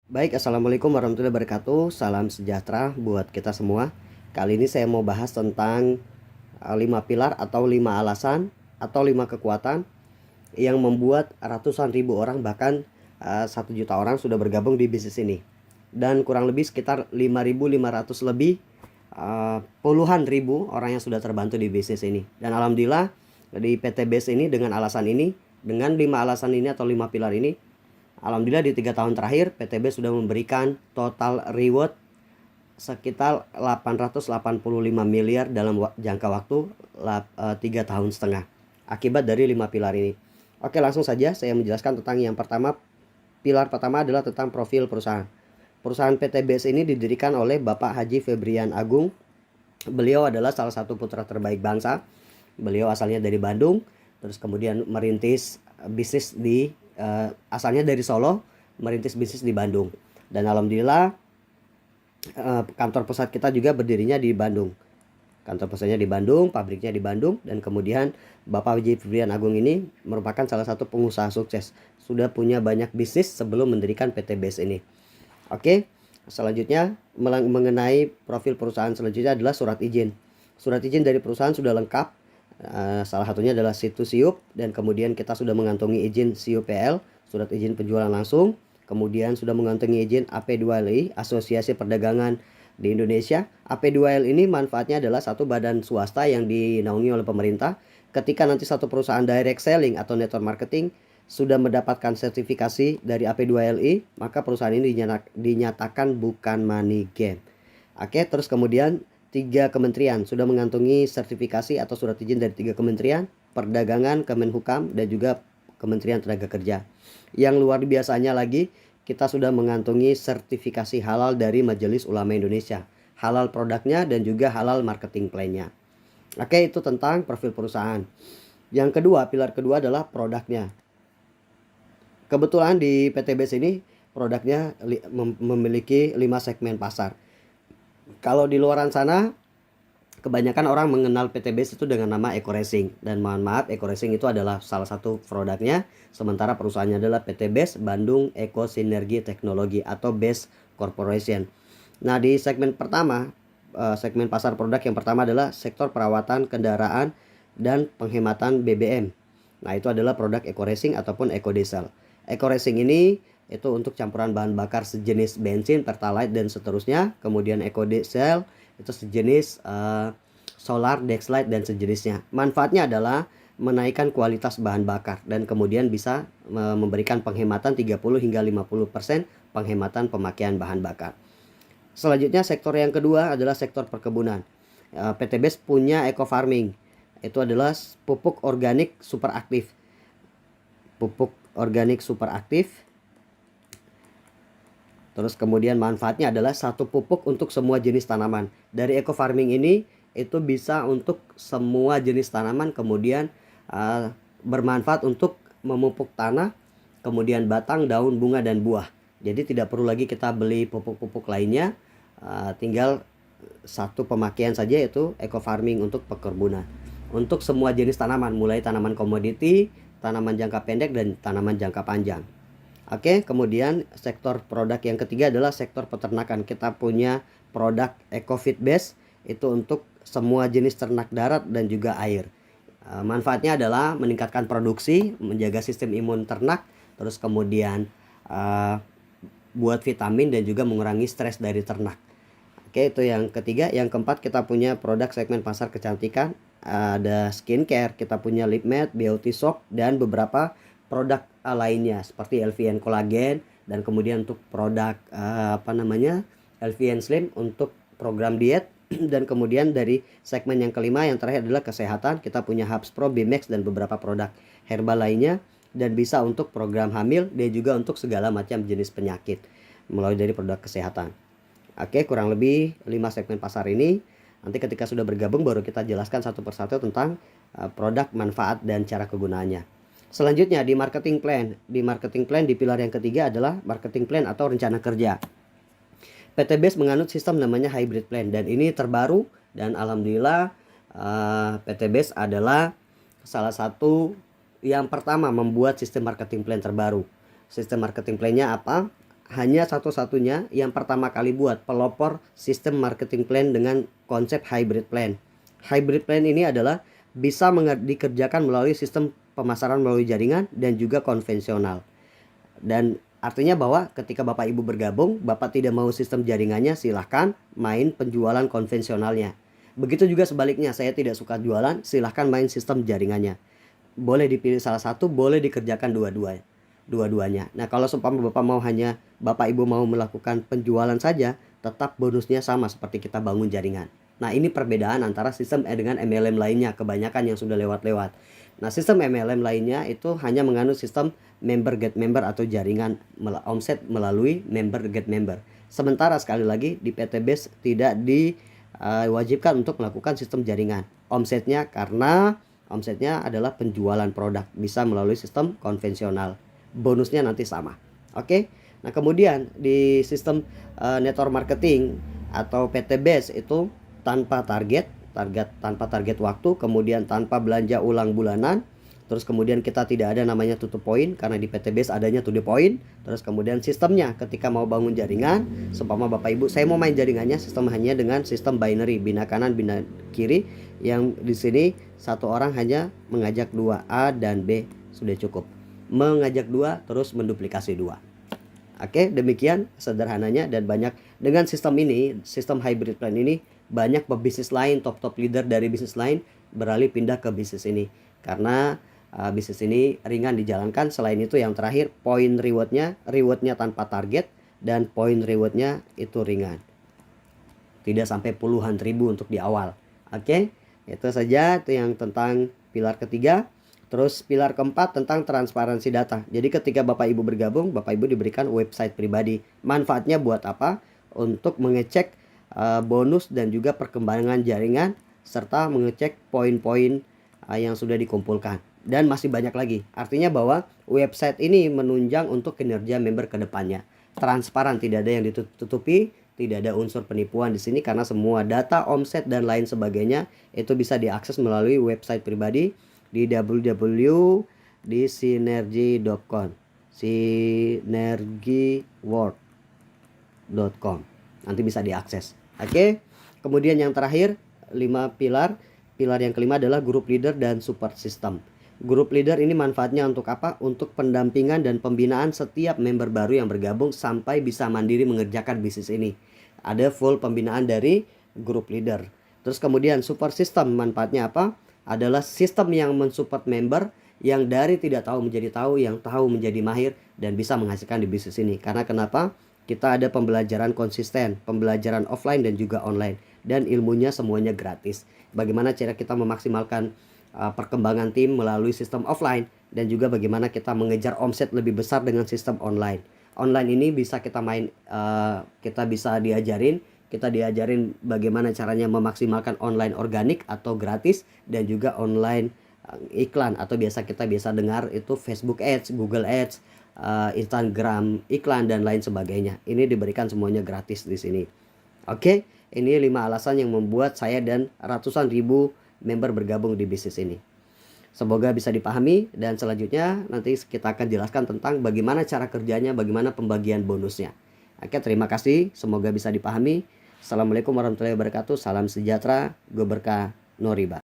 Baik, assalamualaikum warahmatullahi wabarakatuh. Salam sejahtera buat kita semua. Kali ini saya mau bahas tentang 5 pilar atau 5 alasan atau 5 kekuatan yang membuat ratusan ribu orang bahkan 1 juta orang sudah bergabung di bisnis ini. Dan kurang lebih sekitar 5.500 lebih puluhan ribu orang yang sudah terbantu di bisnis ini. Dan alhamdulillah di PT Base ini dengan alasan ini, dengan 5 alasan ini atau 5 pilar ini, alhamdulillah di 3 tahun terakhir PTB sudah memberikan total reward sekitar 885 miliar dalam jangka waktu 3 tahun setengah akibat dari 5 pilar ini. Oke, langsung saja saya menjelaskan tentang yang pertama. Pilar pertama adalah tentang profil perusahaan. Perusahaan PTBS ini didirikan oleh Bapak Haji Febrian Agung. Beliau adalah salah satu putra terbaik bangsa. Beliau asalnya dari Bandung, terus kemudian merintis bisnis di asalnya dari Solo, merintis bisnis di Bandung. Dan alhamdulillah kantor pusat kita juga berdirinya di Bandung. Kantor pusatnya di Bandung, pabriknya di Bandung, dan kemudian Bapak Haji Febrian Agung ini merupakan salah satu pengusaha sukses. Sudah punya banyak bisnis sebelum mendirikan PT Base ini. Oke, selanjutnya mengenai profil perusahaan selanjutnya adalah surat izin. Surat izin dari perusahaan sudah lengkap. Salah satunya adalah situs SIUP, dan kemudian kita sudah mengantongi izin SIUPL, surat izin penjualan langsung. Kemudian sudah mengantongi izin AP2LI, Asosiasi Perdagangan di Indonesia. AP2L ini manfaatnya adalah satu badan swasta yang dinaungi oleh pemerintah. Ketika nanti satu perusahaan direct selling atau network marketing sudah mendapatkan sertifikasi dari AP2LI, maka perusahaan ini dinyatakan bukan money game. Oke, terus kemudian 3 kementerian sudah mengantongi sertifikasi atau surat izin dari 3 kementerian, Perdagangan, Kemenhukam, dan juga Kementerian Tenaga Kerja. Yang luar biasanya lagi, kita sudah mengantongi sertifikasi halal dari Majelis Ulama Indonesia. Halal produknya dan juga halal marketing plan-nya. Oke, itu tentang profil perusahaan. Yang kedua, pilar kedua adalah produknya. Kebetulan di PTBS ini produknya memiliki 5 segmen pasar. Kalau di luaran sana kebanyakan orang mengenal PTBS itu dengan nama Eco Racing, dan mohon maaf, Eco Racing itu adalah salah satu produknya, sementara perusahaannya adalah PT Base Bandung Eco Sinergi Teknologi atau Base Corporation. Nah, di segmen pertama, segmen pasar produk yang pertama adalah sektor perawatan kendaraan dan penghematan BBM. Nah, itu adalah produk Eco Racing ataupun Eco Diesel. Eco Racing ini itu untuk campuran bahan bakar sejenis bensin, pertalite, dan seterusnya. Kemudian Eco Diesel itu sejenis solar, dexlite, dan sejenisnya. Manfaatnya adalah menaikkan kualitas bahan bakar dan kemudian bisa memberikan penghematan 30 hingga 50% penghematan pemakaian bahan bakar. Selanjutnya sektor yang kedua adalah sektor perkebunan. PTBS punya eco farming. Itu adalah pupuk organik super aktif. Pupuk organik super aktif. Terus kemudian manfaatnya adalah satu pupuk untuk semua jenis tanaman. Dari eco farming ini itu bisa untuk semua jenis tanaman, kemudian bermanfaat untuk memupuk tanah, kemudian batang, daun, bunga, dan buah. Jadi tidak perlu lagi kita beli pupuk-pupuk lainnya, tinggal satu pemakaian saja, yaitu eco farming untuk perkebunan. Untuk semua jenis tanaman, mulai tanaman komoditi, tanaman jangka pendek, dan tanaman jangka panjang. Oke, kemudian sektor produk yang ketiga adalah sektor peternakan. Kita punya produk EcoFit Base, itu untuk semua jenis ternak darat dan juga air. Manfaatnya adalah meningkatkan produksi, menjaga sistem imun ternak, terus kemudian buat vitamin dan juga mengurangi stres dari ternak. Oke, itu yang ketiga. Yang keempat, kita punya produk segmen pasar kecantikan. Ada skincare, kita punya lip matte, beauty soap, dan beberapa produk lainnya seperti LVN Collagen, dan kemudian untuk produk LVN Slim untuk program diet. Dan kemudian dari segmen yang kelima yang terakhir adalah kesehatan, kita punya Hubs Pro, Bimax, dan beberapa produk herbal lainnya, dan bisa untuk program hamil dan juga untuk segala macam jenis penyakit melalui dari produk kesehatan. Oke, kurang lebih 5 segmen pasar ini. Nanti ketika sudah bergabung baru kita jelaskan satu persatu tentang produk, manfaat, dan cara kegunaannya. Selanjutnya di marketing plan. Di marketing plan di pilar yang ketiga adalah marketing plan atau rencana kerja. PT Base menganut sistem namanya hybrid plan, dan ini terbaru, dan alhamdulillah PT Base adalah salah satu yang pertama membuat sistem marketing plan terbaru. Sistem marketing plan-nya apa? hanya satu-satunya yang pertama kali buat pelopor sistem marketing plan dengan konsep hybrid plan. Hybrid plan ini adalah bisa dikerjakan melalui sistem pemasaran melalui jaringan dan juga konvensional. Dan artinya bahwa ketika Bapak Ibu bergabung, Bapak tidak mau sistem jaringannya, silahkan main penjualan konvensionalnya. Begitu juga sebaliknya, saya tidak suka jualan, silahkan main sistem jaringannya. Boleh dipilih salah satu, boleh dikerjakan dua-duanya. Nah, kalau seumpama Bapak Ibu mau melakukan penjualan saja, tetap bonusnya sama seperti kita bangun jaringan. Nah, ini perbedaan antara sistem dengan MLM lainnya, kebanyakan yang sudah lewat-lewat. Nah, sistem MLM lainnya itu hanya menganut sistem member get member atau jaringan omset melalui member get member. Sementara sekali lagi di PT Base tidak diwajibkan untuk melakukan sistem jaringan. Karena omsetnya adalah penjualan produk, bisa melalui sistem konvensional. Bonusnya nanti sama. Oke. Nah, kemudian di sistem network marketing atau PT Base itu tanpa target waktu, kemudian tanpa belanja ulang bulanan, terus kemudian kita tidak ada namanya tutup poin karena di PT Base adanya to the point. Terus kemudian sistemnya ketika mau bangun jaringan, seumpama Bapak Ibu saya mau main jaringannya, sistem hanya dengan sistem binary, bina kanan bina kiri, yang di sini satu orang hanya mengajak 2 A dan B, sudah cukup. Mengajak 2 terus menduplikasi 2. Oke, demikian sederhananya. Dan banyak dengan sistem ini, sistem hybrid plan ini, banyak pebisnis lain, top leader dari bisnis lain beralih pindah ke bisnis ini karena bisnis ini ringan dijalankan. Selain itu yang terakhir, poin rewardnya tanpa target, dan poin rewardnya itu ringan, tidak sampai puluhan ribu untuk di awal. Oke, itu saja, itu yang tentang pilar ketiga. Terus pilar keempat tentang transparansi data. Jadi ketika Bapak Ibu bergabung, Bapak Ibu diberikan website pribadi. Manfaatnya buat apa? Untuk mengecek bonus dan juga perkembangan jaringan, serta mengecek poin-poin yang sudah dikumpulkan. Dan masih banyak lagi. Artinya bahwa website ini menunjang untuk kinerja member ke depannya. Transparan, tidak ada yang ditutupi, tidak ada unsur penipuan di sini karena semua data, omset dan lain sebagainya itu bisa diakses melalui website pribadi di www.sinergy.com, sinergyworld.com. Nanti bisa diakses. Oke. Kemudian yang terakhir, 5 pilar. Pilar yang kelima adalah group leader dan support system. Group leader ini manfaatnya untuk apa? Untuk pendampingan dan pembinaan setiap member baru yang bergabung sampai bisa mandiri mengerjakan bisnis ini. Ada full pembinaan dari group leader. Terus kemudian support system, manfaatnya apa? Adalah sistem yang mensupport member yang dari tidak tahu menjadi tahu, yang tahu menjadi mahir, dan bisa menghasilkan di bisnis ini. Karena kenapa? Kita ada pembelajaran konsisten, pembelajaran offline dan juga online, dan ilmunya semuanya gratis. Bagaimana cara kita memaksimalkan perkembangan tim melalui sistem offline, dan juga bagaimana kita mengejar omset lebih besar dengan sistem online. Online ini bisa kita diajarin bagaimana caranya memaksimalkan online organik atau gratis, dan juga online iklan, atau kita biasa dengar itu Facebook Ads, Google Ads, Instagram iklan dan lain sebagainya. Ini diberikan semuanya gratis di sini. Oke, ini 5 alasan yang membuat saya dan ratusan ribu member bergabung di bisnis ini. Semoga bisa dipahami, dan selanjutnya nanti kita akan jelaskan tentang bagaimana cara kerjanya, bagaimana pembagian bonusnya. Oke, terima kasih, semoga bisa dipahami. Assalamualaikum warahmatullahi wabarakatuh. Salam sejahtera, gue berkah, no riba.